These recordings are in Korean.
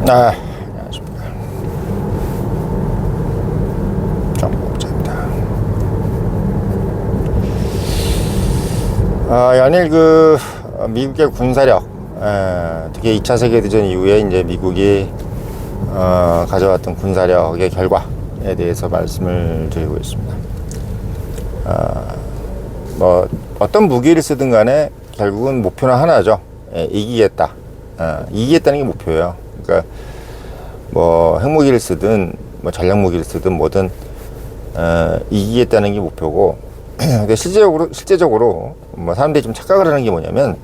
안녕하십니까. 정보자입니다. 연일 미국의 군사력, 특히 2차 세계대전 이후에 이제 미국이 가져왔던 군사력의 결과에 대해서 말씀을 드리고 있습니다. 뭐 어떤 무기를 쓰든 간에 결국은 목표는 하나죠. 이기겠다. 이기겠다는 게 목표예요. 그러니까 뭐 핵무기를 쓰든 뭐 전략무기를 쓰든 뭐든 이기겠다는 게 목표고, 근데 실제적으로 뭐 사람들이 좀 착각을 하는 게 뭐냐면,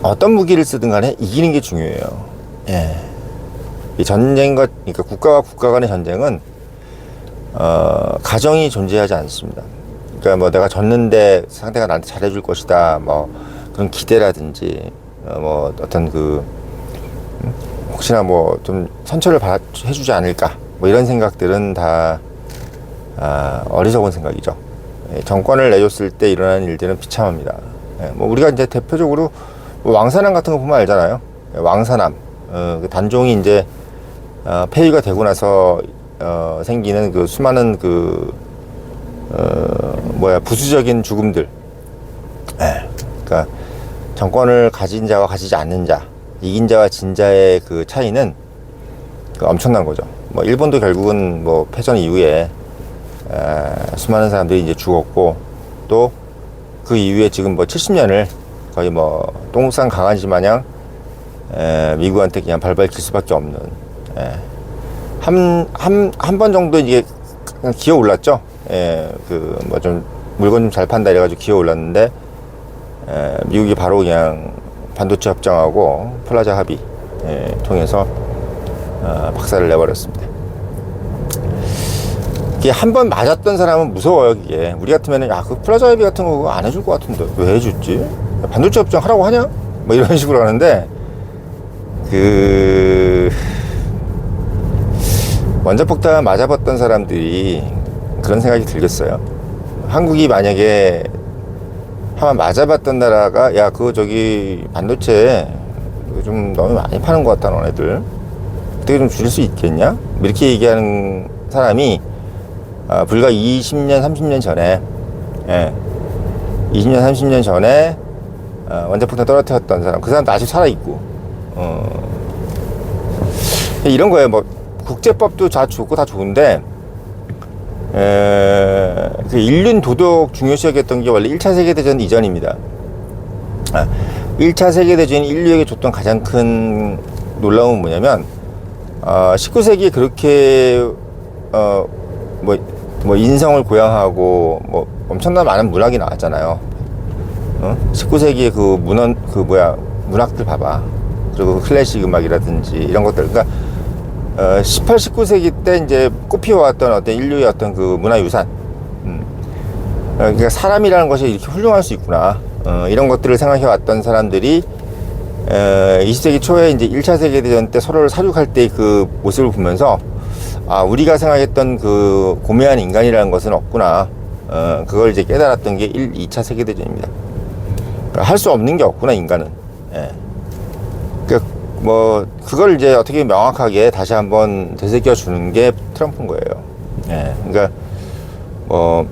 어떤 무기를 쓰든 간에 이기는 게 중요해요. 이 전쟁과, 그러니까 국가와 국가 간의 전쟁은 가정이 존재하지 않습니다. 그러니까 뭐 내가 졌는데 상대가 나한테 잘해줄 것이다, 뭐 그런 기대라든지, 뭐 어떤 혹시나 뭐 좀 선처를 해주지 않을까, 뭐 이런 생각들은 다 어리석은 생각이죠. 정권을 내줬을 때 일어나는 일들은 비참합니다. 뭐 우리가 이제 대표적으로 뭐 왕산암 같은 거 보면 알잖아요. 왕산암, 그 단종이 이제 폐위가 되고 나서 생기는 그 수많은 부수적인 죽음들. 그러니까 정권을 가진 자와 가지지 않는 자, 이긴 자와 진 자의 그 차이는 엄청난 거죠. 뭐 일본도 결국은 뭐 패전 이후에 수많은 사람들이 이제 죽었고, 또 그 이후에 지금 뭐 70년을 거의 뭐 똥싼 강아지 마냥 미국한테 그냥 발발 길 수밖에 없는, 한 번 정도 이제 기어 올랐죠. 뭐 좀 물건 좀 잘 판다 이래가지고 기어 올랐는데, 미국이 바로 그냥 반도체 협정하고 플라자 합의 통해서 박살을 내버렸습니다. 이게 한 번 맞았던 사람은 무서워요. 이게 우리 같으면은 그 플라자 합의 같은 거 안 해줄 것 같은데 왜 해줬지? 반도체 협정 하라고 하냐? 뭐 이런 식으로 하는데, 원자폭탄 맞아봤던 사람들이 그런 생각이 들겠어요. 한국이 만약에 한번 맞아봤던 나라가 저기 반도체 좀 너무 많이 파는 것 같다, 너네들 어떻게 좀 줄일 수 있겠냐? 이렇게 얘기하는 사람이 불과 20년 30년 전에 20년 30년 전에 원자폭탄 떨어뜨렸던 사람, 그 사람도 아직 살아있고, 이런 거예요. 뭐 국제법도 다 좋고 다 좋은데, 그 인륜 도덕 중요시하겠던 게 원래 1차 세계대전 이전입니다. 1차 세계대전이 인류에게 줬던 가장 큰 놀라움은 뭐냐면, 19세기에 그렇게 뭐 인성을 고양하고 뭐 엄청난 많은 문학이 나왔잖아요. 19세기에 문학들 봐봐. 그리고 클래식 음악이라든지 이런 것들. 그러니까 18, 19세기 때 이제 꽃피워왔던 어떤 인류의 어떤 그 문화유산. 그러니까 사람이라는 것이 이렇게 훌륭할 수 있구나. 이런 것들을 생각해왔던 사람들이 20세기 초에 이제 1차 세계대전 때 서로를 사륙할 때 그 모습을 보면서, 우리가 생각했던 그 고매한 인간이라는 것은 없구나. 그걸 이제 깨달았던 게 2차 세계대전입니다. 할 수 없는 게 없구나, 인간은. 그걸 이제 어떻게 명확하게 다시 한번 되새겨 주는 게 트럼프인 거예요. 그러니까 뭐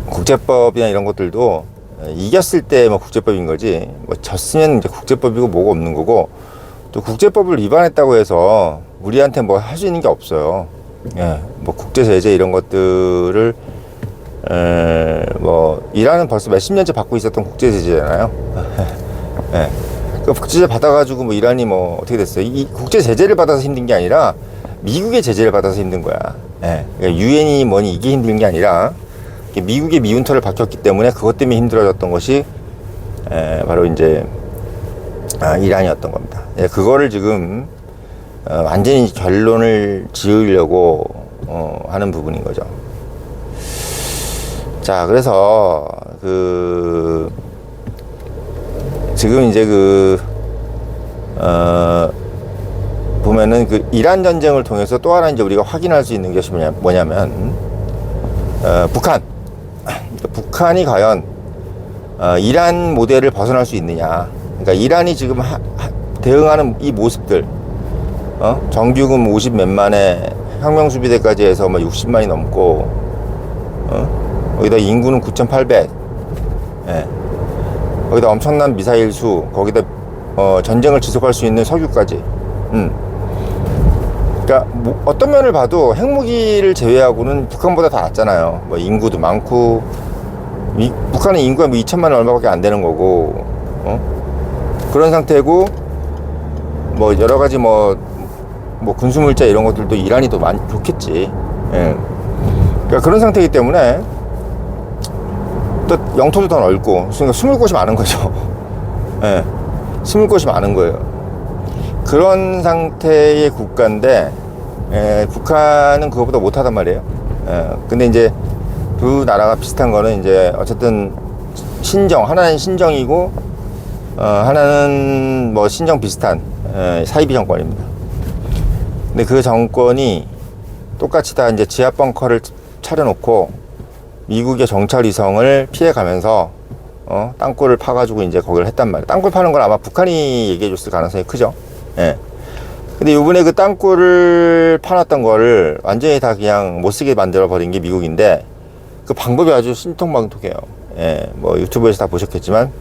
국제법이나 이런 것들도 이겼을 때 뭐 국제법인 거지, 뭐 졌으면 이제 국제법이고 뭐가 없는 거고, 또 국제법을 위반했다고 해서 우리한테 뭐 할 수 있는 게 없어요. 뭐 국제 제재 이런 것들을 뭐 이란은 벌써 몇십 년째 받고 있었던 국제 제재잖아요. 그 국제 제재 받아가지고 뭐 이란이 뭐 어떻게 됐어요? 이 국제 제재를 받아서 힘든 게 아니라 미국의 제재를 받아서 힘든 거야. 그러니까 유엔이 뭐니 이게 힘든 게 아니라 미국의 미운털을 박혔기 때문에 그것 때문에 힘들어졌던 것이 바로 이제 이란이었던 겁니다. 그거를 지금 완전히 결론을 지으려고 하는 부분인 거죠. 자, 그래서 지금 이제 보면은 이란 전쟁을 통해서 또 하나 이제 우리가 확인할 수 있는 것이 뭐냐면, 북한이 과연 이란 모델을 벗어날 수 있느냐. 그러니까 이란이 지금 대응하는 이 모습들, 정규금 50 몇만에 혁명수비대까지 해서 뭐 60만이 넘고, 거기다 인구는 9,800, 예. 거기다 엄청난 미사일 수, 거기다 전쟁을 지속할 수 있는 석유까지. 그러니까 뭐 어떤 면을 봐도 핵무기를 제외하고는 북한보다 다 낫잖아요. 뭐 인구도 많고, 북한은 인구가 뭐 2천만 얼마밖에 안 되는 거고, 그런 상태고, 뭐 여러 가지 뭐 군수물자 이런 것들도 이란이 더 많이 좋겠지. 예. 그러니까 그런 상태이기 때문에 또 영토도 더 넓고, 그러니까 숨을 곳이 많은 거죠. 예. 숨을 곳이 많은 거예요. 그런 상태의 국가인데, 북한은 그것보다 못하단 말이에요. 근데 이제 두 나라가 비슷한 거는 이제 어쨌든 하나는 신정이고, 하나는 뭐 신정 비슷한 사이비 정권입니다. 근데 그 정권이 똑같이 다 이제 지하 벙커를 차려놓고 미국의 정찰 위성을 피해가면서 땅굴을 파가지고 이제 거기를 했단 말이에요. 땅굴 파는 걸 아마 북한이 얘기해줬을 가능성이 크죠. 예. 근데 요번에 그 땅굴을 파놨던 거를 완전히 다 그냥 못쓰게 만들어 버린 게 미국인데, 그 방법이 아주 신통방통해요. 예. 뭐 유튜브에서 다 보셨겠지만,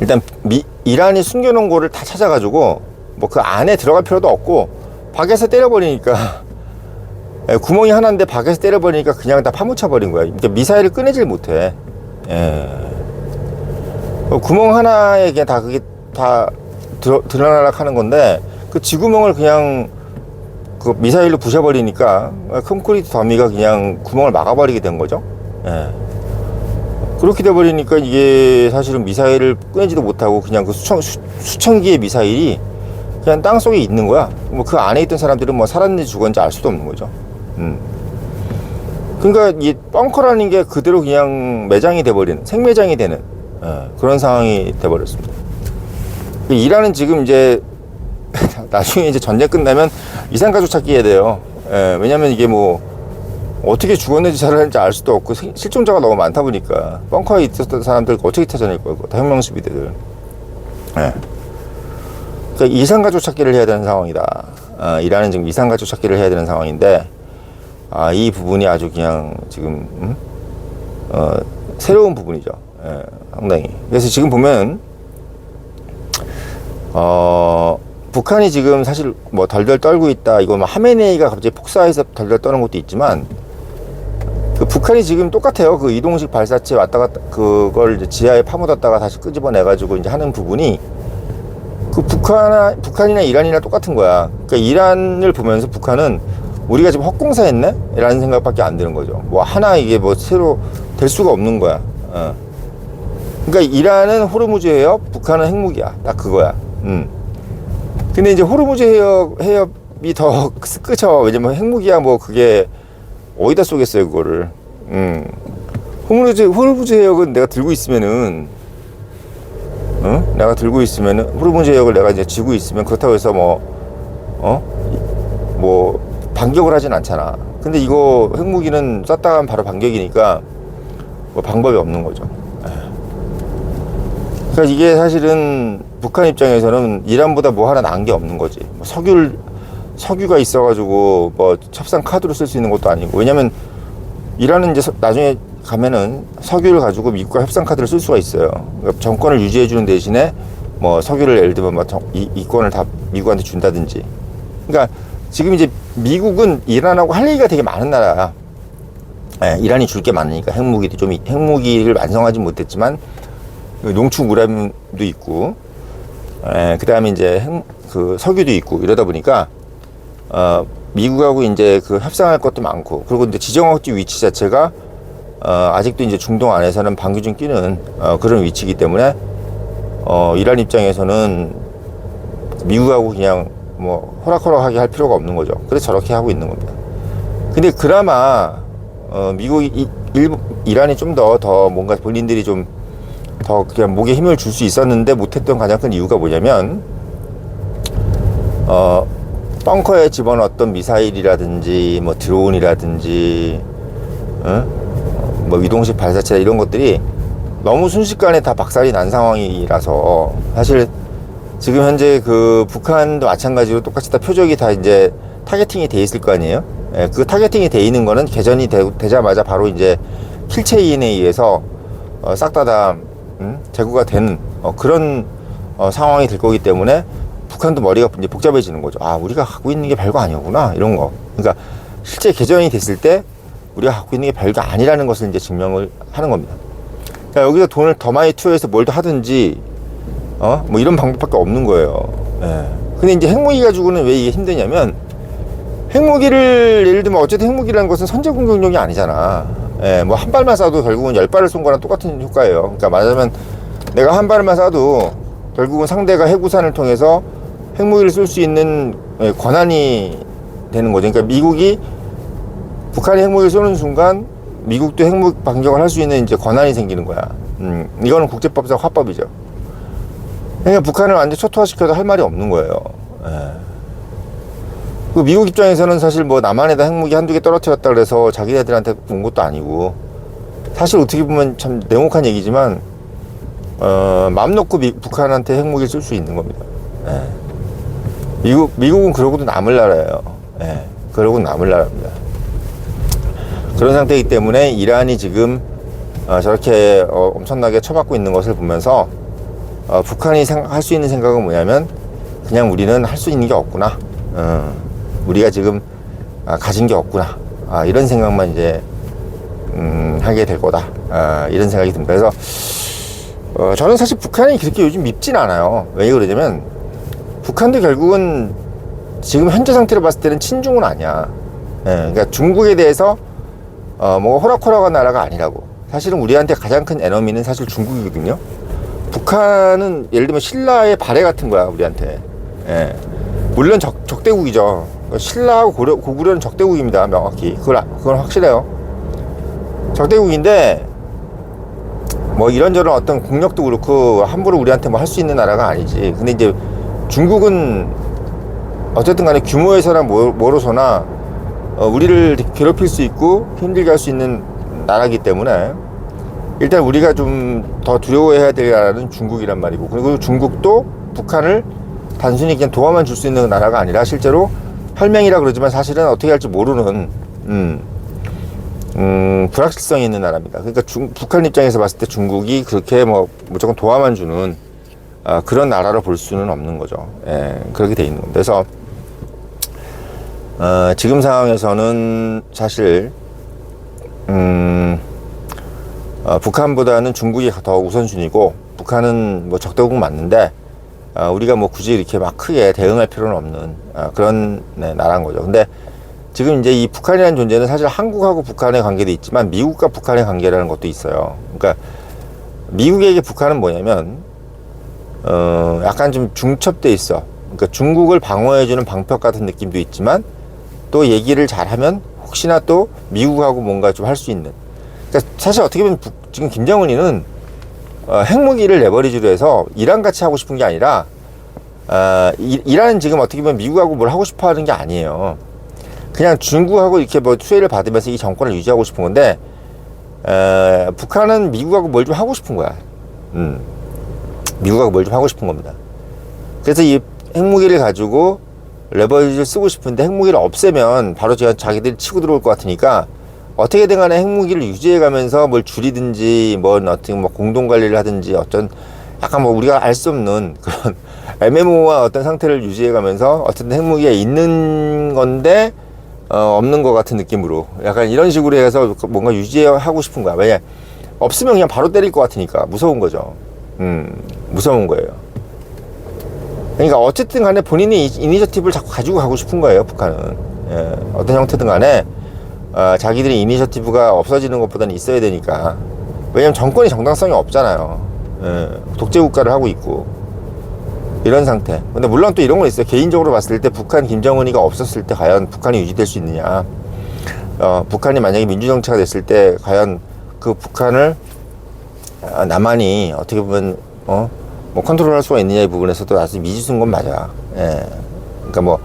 일단 이란이 숨겨놓은 거를 다 찾아가지고 뭐 그 안에 들어갈 필요도 없고 밖에서 때려버리니까, 예, 구멍이 하나인데 밖에서 때려버리니까 그냥 다 파묻혀 버린 거야. 그러니까 미사일을 꺼내질 못해. 예. 구멍 하나에 그냥 다 그게 다 드러나락 하는 건데, 그 지구멍을 그냥 그 미사일로 부셔버리니까 콘크리트 더미가 그냥 구멍을 막아버리게 된 거죠. 예. 그렇게 돼버리니까 이게 사실은 미사일을 꺼내지도 못하고 그냥 그 수천 개의 미사일이 그냥 땅 속에 있는 거야. 뭐 그 안에 있던 사람들은 뭐 살았는지 죽었는지 알 수도 없는 거죠. 그러니까 이 벙커라는 게 그대로 그냥 매장이 돼버리는, 생매장이 되는 그런 상황이 돼버렸습니다. 이란은 지금 이제 나중에 이제 전쟁 끝나면 이산가족 찾기 해야 돼요. 왜냐면 이게 뭐 어떻게 죽었는지 살았는지 알 수도 없고 실종자가 너무 많다 보니까 벙커에 있었던 사람들 어떻게 찾아낼 거고, 다 혁명수비대들. 그러니까 이산가족 찾기를 해야 되는 상황이다. 이란은 지금 이산가족 찾기를 해야 되는 상황인데, 이 부분이 아주 그냥 지금 새로운 부분이죠. 상당히. 그래서 지금 보면 북한이 지금 사실 뭐 덜덜 떨고 있다, 이거 뭐 하메네이가 갑자기 폭사해서 덜덜 떠는 것도 있지만, 그 북한이 지금 똑같아요. 그 이동식 발사체 왔다 갔다 그걸 이제 지하에 파묻었다가 다시 끄집어내 가지고 이제 하는 부분이 그 북한이나 이란이나 똑같은 거야. 그러니까 이란을 보면서 북한은 우리가 지금 헛공사했네? 라는 생각밖에 안 드는 거죠. 뭐 하나 이게 뭐 새로 될 수가 없는 거야. 그러니까 이란은 호르무즈 해협, 북한은 핵무기야. 딱 그거야. 근데 이제 호르무즈 해협이 더 끝이죠. 왜냐면 핵무기야 뭐 그게 어디다 쏘겠어요, 그거를. 호르무즈 해역은 내가 들고 있으면은, 내가 들고 있으면은, 호르무즈 해역을 내가 이제 쥐고 있으면 그렇다고 해서 뭐, 반격을 하진 않잖아. 근데 이거 핵무기는 쐈다 하면 바로 반격이니까 뭐 방법이 없는 거죠. 그러니까 이게 사실은 북한 입장에서는 이란보다 뭐 하나 나은 게 없는 거지. 뭐 석유가 있어가지고 뭐 협상 카드로 쓸 수 있는 것도 아니고, 왜냐면 이란은 이제 나중에 가면은 석유를 가지고 미국과 협상 카드를 쓸 수가 있어요. 그러니까 정권을 유지해주는 대신에 뭐 석유를 예를 들면 뭐 이권을 다 미국한테 준다든지. 그러니까 지금 이제 미국은 이란하고 할 얘기가 되게 많은 나라야. 이란이 줄 게 많으니까 핵무기를 완성하지 못했지만 농축 우람도 있고, 그 다음에 이제 그 석유도 있고 이러다 보니까 미국하고 이제 그 협상할 것도 많고, 그리고 이제 지정학지 위치 자체가 아직도 이제 중동 안에서는 방귀중 끼는 그런 위치이기 때문에 이란 입장에서는 미국하고 그냥 뭐 호락호락하게 할 필요가 없는 거죠. 그래서 저렇게 하고 있는 겁니다. 근데 그나마 이란이 좀 더 뭔가 본인들이 좀 더 그냥 목에 힘을 줄 수 있었는데 못했던 가장 큰 이유가 뭐냐면, 벙커에 집어넣었던 미사일이라든지 뭐 드론이라든지 뭐 이동식 발사체 이런 것들이 너무 순식간에 다 박살이 난 상황이라서 사실 지금 현재 그 북한도 마찬가지로 똑같이 다 표적이 다 이제 타겟팅이 돼 있을 거 아니에요. 예, 그 타겟팅이 돼 있는 거는 개전이 되자마자 바로 이제 킬체인에 의해서 싹 다 제거가 되는 그런 상황이 될 거기 때문에 북한도 머리가 이제 복잡해지는 거죠. 아, 우리가 갖고 있는 게 별거 아니었구나, 이런 거. 그러니까 실제 개전이 됐을 때 우리가 갖고 있는 게 별거 아니라는 것을 이제 증명을 하는 겁니다. 그러니까 여기서 돈을 더 많이 투여해서 뭘 더 하든지 뭐 이런 방법밖에 없는 거예요. 예. 근데 이제 핵무기 가지고는 왜 이게 힘드냐면, 핵무기를 예를 들면 어쨌든 핵무기라는 것은 선제 공격용이 아니잖아. 예, 뭐 한 발만 쏴도 결국은 10발을 쏜 거랑 똑같은 효과예요. 그러니까 말하자면 내가 한 발만 쏴도 결국은 상대가 핵우산을 통해서 핵무기를 쏠 수 있는 권한이 되는 거죠. 그러니까 미국이 북한이 핵무기를 쏘는 순간 미국도 핵무기 반격을 할 수 있는 이제 권한이 생기는 거야. 이거는 국제법상 화법이죠. 그러니까 북한을 완전 초토화시켜도 할 말이 없는 거예요. 예. 그 미국 입장에서는 사실 뭐 남한에다 핵무기 한두 개 떨어뜨렸다 그래서 자기네들한테 온 것도 아니고, 사실 어떻게 보면 참 냉혹한 얘기지만 마음 놓고 북한한테 핵무기를 쓸 수 있는 겁니다. 예. 미국은 그러고도 남을 나라예요. 예. 그러고 남을 나라입니다. 그런 상태이기 때문에 이란이 지금 저렇게 엄청나게 쳐받고 있는 것을 보면서 북한이 할 수 있는 생각은 뭐냐면, 그냥 우리는 할 수 있는 게 없구나. 우리가 지금 가진 게 없구나. 이런 생각만 이제 하게 될 거다. 이런 생각이 듭니다. 그래서 저는 사실 북한이 그렇게 요즘 밉진 않아요. 왜 그러냐면 북한도 결국은 지금 현재 상태로 봤을 때는 친중은 아니야. 예, 그러니까 중국에 대해서 뭐 호락호락한 나라가 아니라고. 사실은 우리한테 가장 큰 에너미는 사실 중국이거든요. 북한은 예를 들면 신라의 발해 같은 거야, 우리한테. 예. 물론 적대국이죠. 신라하고 고구려는 적대국입니다, 명확히. 그건 확실해요. 적대국인데 뭐 이런저런 어떤 국력도 그렇고 함부로 우리한테 뭐 할 수 있는 나라가 아니지. 근데 이제 중국은 어쨌든 간에 규모에서나 뭐로서나 우리를 괴롭힐 수 있고 힘들게 할 수 있는 나라이기 때문에 일단 우리가 좀 더 두려워해야 될 나라는 중국이란 말이고, 그리고 중국도 북한을 단순히 그냥 도와만 줄 수 있는 나라가 아니라 실제로 혈맹이라 그러지만 사실은 어떻게 할지 모르는 불확실성이 있는 나라입니다. 그러니까 북한 입장에서 봤을 때 중국이 그렇게 뭐 무조건 도와만 주는 그런 나라로 볼 수는 없는 거죠. 예, 그렇게 돼 있는 겁니다. 그래서 지금 상황에서는 사실 북한보다는 중국이 더 우선순위고, 북한은 뭐 적대국 맞는데 우리가 뭐 굳이 이렇게 막 크게 대응할 필요는 없는 그런 나라인 거죠. 근데 지금 이제 이 북한이라는 존재는 사실 한국하고 북한의 관계도 있지만 미국과 북한의 관계라는 것도 있어요. 그러니까 미국에게 북한은 뭐냐면 약간 좀 중첩돼 있어. 그러니까 중국을 방어해주는 방벽 같은 느낌도 있지만 또 얘기를 잘하면 혹시나 또 미국하고 뭔가 좀 할 수 있는. 그러니까 사실 어떻게 보면 지금 김정은이는 핵무기를 레버리지로 해서 이란 같이 하고 싶은 게 아니라 이란은 지금 어떻게 보면 미국하고 뭘 하고 싶어 하는 게 아니에요. 그냥 중국하고 이렇게 뭐 수혜를 받으면서 이 정권을 유지하고 싶은 건데, 북한은 미국하고 뭘 좀 하고 싶은 거야. 미국하고 뭘 좀 하고 싶은 겁니다. 그래서 이 핵무기를 가지고 레버리지를 쓰고 싶은데 핵무기를 없애면 바로 자기들이 치고 들어올 것 같으니까 어떻게든 간에 핵무기를 유지해 가면서 뭘 줄이든지 어떻게 공동 관리를 하든지 어떤 약간 우리가 알 수 없는 그런 애매모호한 어떤 상태를 유지해 가면서 어쨌든 핵무기가 있는 건데 없는 것 같은 느낌으로 약간 이런 식으로 해서 뭔가 유지하고 싶은 거야. 왜냐 없으면 그냥 바로 때릴 것 같으니까 무서운 거죠. 무서운 거예요. 그러니까 어쨌든 간에 본인이 이니셔티브를 자꾸 가지고 가고 싶은 거예요, 북한은. 예, 어떤 형태든 간에 자기들이 이니셔티브가 없어지는 것보다는 있어야 되니까. 왜냐면 정권이 정당성이 없잖아요. 예, 독재국가를 하고 있고 이런 상태. 근데 물론 또 이런 건 있어요. 개인적으로 봤을 때 북한 김정은이가 없었을 때 과연 북한이 유지될 수 있느냐. 북한이 만약에 민주정치가 됐을 때 과연 그 북한을 남한이 어떻게 보면 컨트롤할 수가 있느냐, 이 부분에서도 아주 미지수인 건 맞아. 예. 그러니까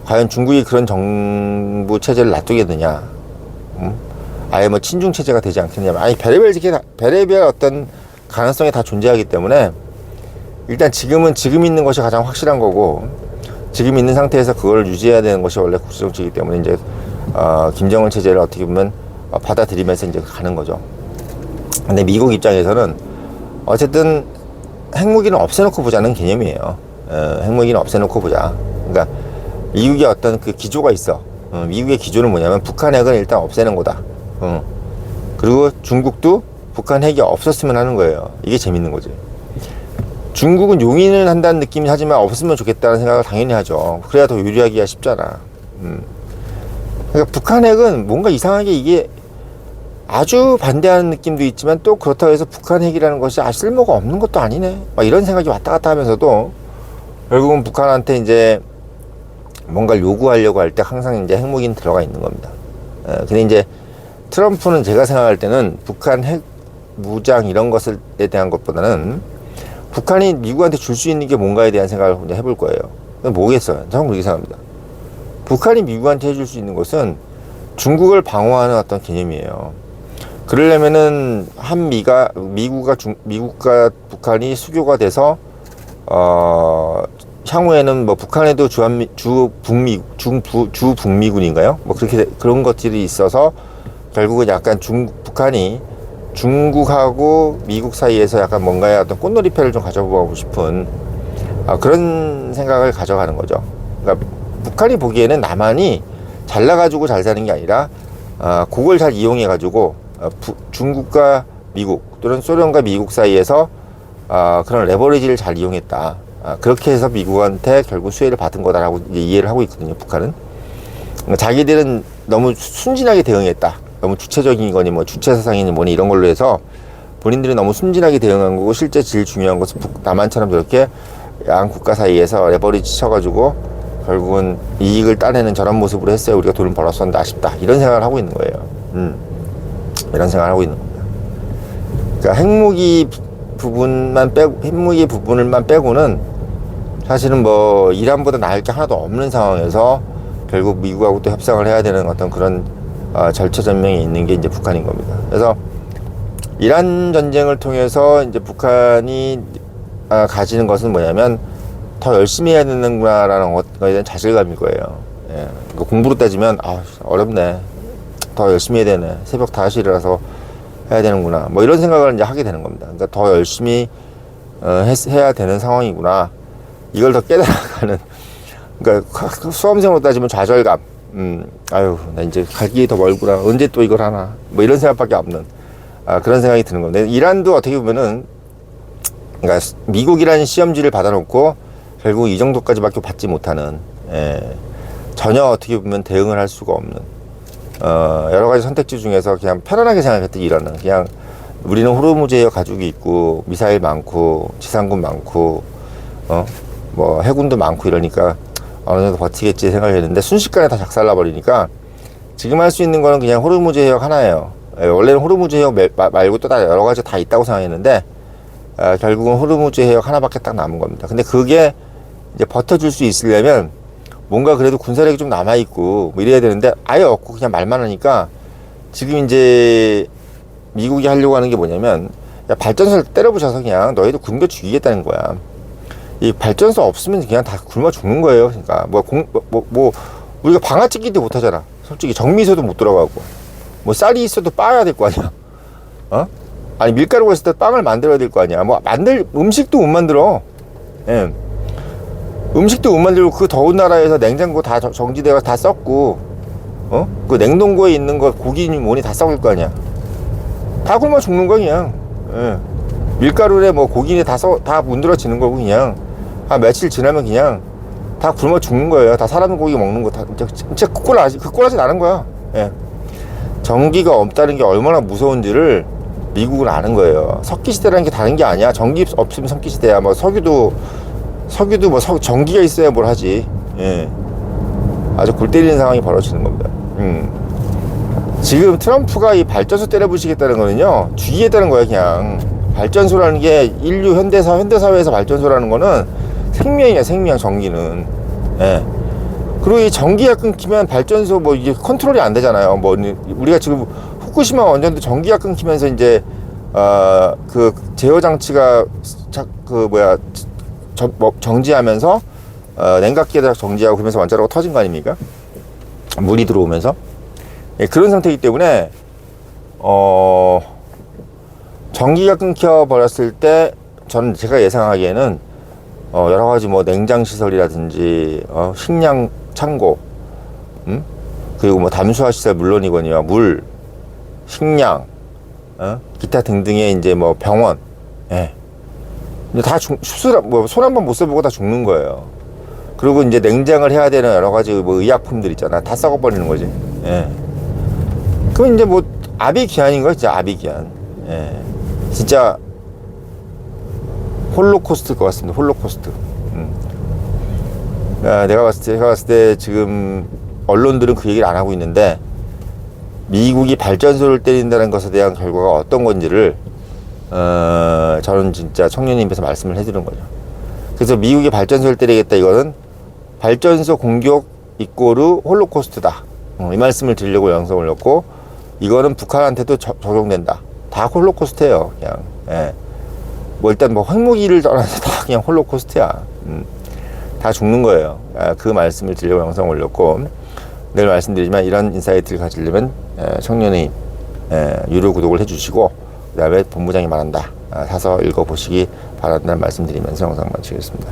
과연 중국이 그런 정부 체제를 놔두겠느냐, 아예 친중 체제가 되지 않겠느냐, 아니 별의별 어떤 가능성이 다 존재하기 때문에 일단 지금은 지금 있는 것이 가장 확실한 거고, 지금 있는 상태에서 그걸 유지해야 되는 것이 원래 국제정치이기 때문에 이제 김정은 체제를 어떻게 보면 받아들이면서 이제 가는 거죠. 근데 미국 입장에서는 어쨌든 핵무기는 없애놓고 보자는 개념이에요. 핵무기는 없애놓고 보자. 그러니까 미국의 어떤 그 기조가 있어. 미국의 기조는 뭐냐면 북한 핵은 일단 없애는 거다. 그리고 중국도 북한 핵이 없었으면 하는 거예요. 이게 재밌는 거지. 중국은 용인을 한다는 느낌이 하지만 없으면 좋겠다는 생각을 당연히 하죠. 그래야 더 유리하기가 쉽잖아. 그러니까 북한 핵은 뭔가 이상하게 이게 아주 반대하는 느낌도 있지만 또 그렇다고 해서 북한 핵이라는 것이 쓸모가 없는 것도 아니네. 막 이런 생각이 왔다 갔다 하면서도 결국은 북한한테 이제 뭔가를 요구하려고 할 때 항상 이제 핵무기는 들어가 있는 겁니다. 근데 이제 트럼프는 제가 생각할 때는 북한 핵 무장 이런 것에 대한 것보다는 북한이 미국한테 줄 수 있는 게 뭔가에 대한 생각을 혼자 해볼 거예요. 뭐겠어요? 저는 그렇게 생각합니다. 북한이 미국한테 해줄 수 있는 것은 중국을 방어하는 어떤 개념이에요. 그러려면은 미국과 북한이 수교가 돼서 향후에는 뭐 북한에도 주북미군인가요? 뭐 그렇게 그런 것들이 있어서 결국은 약간 북한이 중국하고 미국 사이에서 약간 뭔가의 어떤 꽃놀이패를 좀 가져보고 싶은 그런 생각을 가져가는 거죠. 그러니까 북한이 보기에는 남한이 잘 나가지고 잘 사는 게 아니라 그걸 잘 이용해 가지고 중국과 미국 또는 소련과 미국 사이에서 그런 레버리지를 잘 이용했다. 그렇게 해서 미국한테 결국 수혜를 받은 거다라고 이제 이해를 하고 있거든요. 북한은 자기들은 너무 순진하게 대응했다. 너무 주체적인 거니 뭐 주체사상이니 뭐니 이런 걸로 해서 본인들이 너무 순진하게 대응한 거고, 실제 제일 중요한 것은 남한처럼 저렇게 양 국가 사이에서 레버리지 쳐가지고 결국은 이익을 따내는 저런 모습으로 했어야 우리가 돈을 벌었었는데 아쉽다, 이런 생각을 하고 있는 거예요. 이런 생각을 하고 있는 겁니다. 그러니까 핵무기 부분을만 빼고는 사실은 뭐 이란보다 나을 게 하나도 없는 상황에서 결국 미국하고 또 협상을 해야 되는 어떤 그런 절체절명이 있는 게 이제 북한인 겁니다. 그래서 이란 전쟁을 통해서 이제 북한이 가지는 것은 뭐냐면 더 열심히 해야 되는구나라는 것에 대한 자신감일 거예요. 예. 그러니까 공부로 따지면 어렵네. 더 열심히 해야 되네. 새벽 5시 일어나서 해야 되는구나. 뭐 이런 생각을 이제 하게 되는 겁니다. 그러니까 더 열심히 해야 되는 상황이구나. 이걸 더 깨달아가는. 그러니까 수험생으로 따지면 좌절감. 나 이제 갈 길이 더 멀구나. 언제 또 이걸 하나. 뭐 이런 생각밖에 없는 그런 생각이 드는 건데, 이란도 어떻게 보면은 그러니까 미국이라는 시험지를 받아놓고 결국 이 정도까지밖에 받지 못하는, 전혀 어떻게 보면 대응을 할 수가 없는 여러 가지 선택지 중에서 그냥 편안하게 생각했던 이란은 그냥 우리는 호르무즈 해역 가지고 있고 미사일 많고 지상군 많고 뭐 해군도 많고 이러니까 어느 정도 버티겠지 생각했는데 순식간에 다 작살나 버리니까 지금 할 수 있는 거는 그냥 호르무즈 해역 하나예요. 원래는 호르무즈 해역 말고 또 여러 가지 다 있다고 생각했는데 결국은 호르무즈 해역 하나밖에 딱 남은 겁니다. 근데 그게 이제 버텨줄 수 있으려면 뭔가 그래도 군사력이 좀 남아있고 뭐 이래야 되는데 아예 없고 그냥 말만 하니까 지금 이제 미국이 하려고 하는 게 뭐냐면 발전소를 때려부셔서 그냥 너희도 굶겨 죽이겠다는 거야. 이 발전소 없으면 그냥 다 굶어 죽는 거예요. 그러니까 뭐 우리가 방아찌기도 못 하잖아. 솔직히 정미소도 못 들어가고 뭐 쌀이 있어도 빻아야 될 거 아니야. 아니 밀가루가 있을 때 빵을 만들어야 될 거 아니야. 뭐 음식도 못 만들어. 예. 음식도 못 만들고 그 더운 나라에서 냉장고 다 정지되어 다 썩고 그 냉동고에 있는 거 고기니 뭐니 다 썩을 거 아니야. 다 굶어 죽는 거 그냥. 예. 밀가루에 뭐 고기니 다 문드러지는 거고 그냥 한 며칠 지나면 그냥 다 굶어 죽는 거예요. 다 사람 고기 먹는 거 다 진짜 그 꼴하지 나는 거야. 예. 전기가 없다는 게 얼마나 무서운지를 미국은 아는 거예요. 석기 시대라는 게 다른 게 아니야. 전기 없으면 석기 시대야. 뭐 석유도 뭐 전기가 있어야 뭘 하지. 예. 아주 골 때리는 상황이 벌어지는 겁니다. 지금 트럼프가 이 발전소 때려부시겠다는 거는요, 죽이겠다는 거예요. 그냥 발전소라는 게 인류 현대사회에서 발전소라는 거는 생명이야. 생명. 전기는. 예. 그리고 이 전기가 끊기면 발전소 뭐 이게 컨트롤이 안 되잖아요. 뭐 우리가 지금 후쿠시마 원전도 전기가 끊기면서 이제 그 제어 장치가 정지하면서 냉각기에다 정지하고 그러면서 원자로가 터진 거 아닙니까? 물이 들어오면서. 예, 그런 상태이기 때문에 전기가 끊겨 버렸을 때 저는 제가 예상하기에는 여러 가지 뭐 냉장 시설이라든지 식량 창고, 그리고 뭐 담수화 시설 물론이거니와 물, 식량, 기타 등등의 이제 뭐 병원, 예. 다 손 한 번 못 써보고 다 죽는 거예요. 그리고 이제 냉장을 해야 되는 여러 가지 뭐 의약품들 있잖아. 다 썩어버리는 거지. 예. 그럼 이제 뭐 아비기한인 거야, 진짜 아비기한. 예. 진짜 홀로코스트일 것 같습니다. 홀로코스트. 제가 봤을 때 지금 언론들은 그 얘기를 안 하고 있는데 미국이 발전소를 때린다는 것에 대한 결과가 어떤 건지를 저는 진짜 청년님 입에서 말씀을 해드리는 거죠. 그래서 미국이 발전소를 때리겠다, 이거는 발전소 공격 이꼬르 홀로코스트다, 이 말씀을 드리려고 영상을 올렸고, 이거는 북한한테도 적용된다. 다 홀로코스트예요, 그냥. 예. 뭐 일단 뭐 핵무기를 떠나서 다 그냥 홀로코스트야. 다 죽는 거예요. 그 말씀을 드리려고 영상을 올렸고, 늘 말씀드리지만 이런 인사이트를 가지려면 청년의 유료 구독을 해주시고, 그 다음에 본부장이 말한다 사서 읽어보시기 바란다는 말씀드리면서 영상 마치겠습니다.